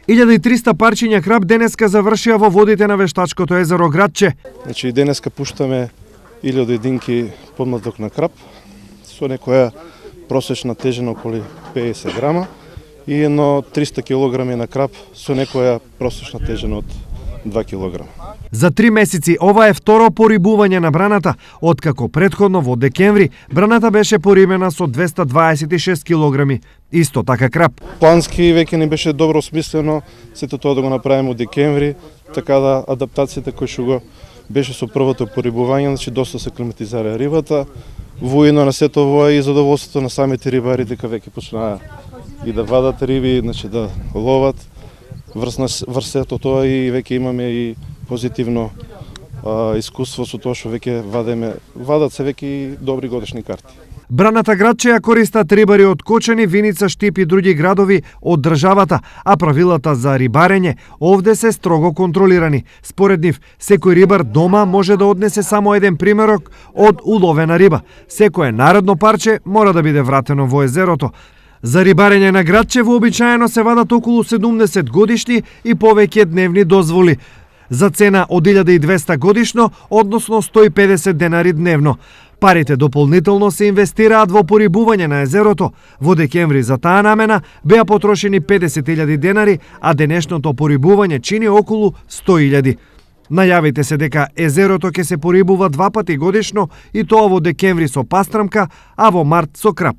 1300 парчиња крап денеска завршија во водите на вештачкото езеро Градче. Значи денеска пуштаме 1000 единки подмазок на крап со некоја просечна тежина околу 50 грама и едно 300 килограми на крап со некоја просечна тежина од 2 килограма. За 3 месеци ова е второ порибување на браната, откако претходно во декември браната беше порибена со 226 килограми. Исто така крап. Плански веќе ни беше добро смислено сето тоа да го направиме од декември, така да адаптацијата која што го беше со првото порибување, значи доста се климатизира рибата. Воедно на сето ова и задоволството на самите рибари дека веќе почнаа и да вадат риби, значи да ловат. Врз сето тоа и веќе имаме и позитивно искуство со тоа што веќе вадат се веќе и добри годишни карти. Браната Градче ја користат рибари од Кочани, Виница, Штип и други градови од државата, а правилата за рибарење овде се строго контролирани. Според нив, секој рибар дома може да однесе само еден примерок од уловена риба. Секое наредно парче мора да биде вратено во езерото. За рибарење на Градче вообичаено се вадат околу 70 годишни и повеќе дневни дозволи за цена од 1200 годишно, односно 150 денари дневно. Парите дополнително се инвестираат во порибување на езерото. Во декември за таа намена беа потрошени 50.000 денари, а денешното порибување чини околу 100.000. Најавите се дека езерото ќе се порибува 2 пати годишно и тоа во декември со пастрамка, а во март со крап.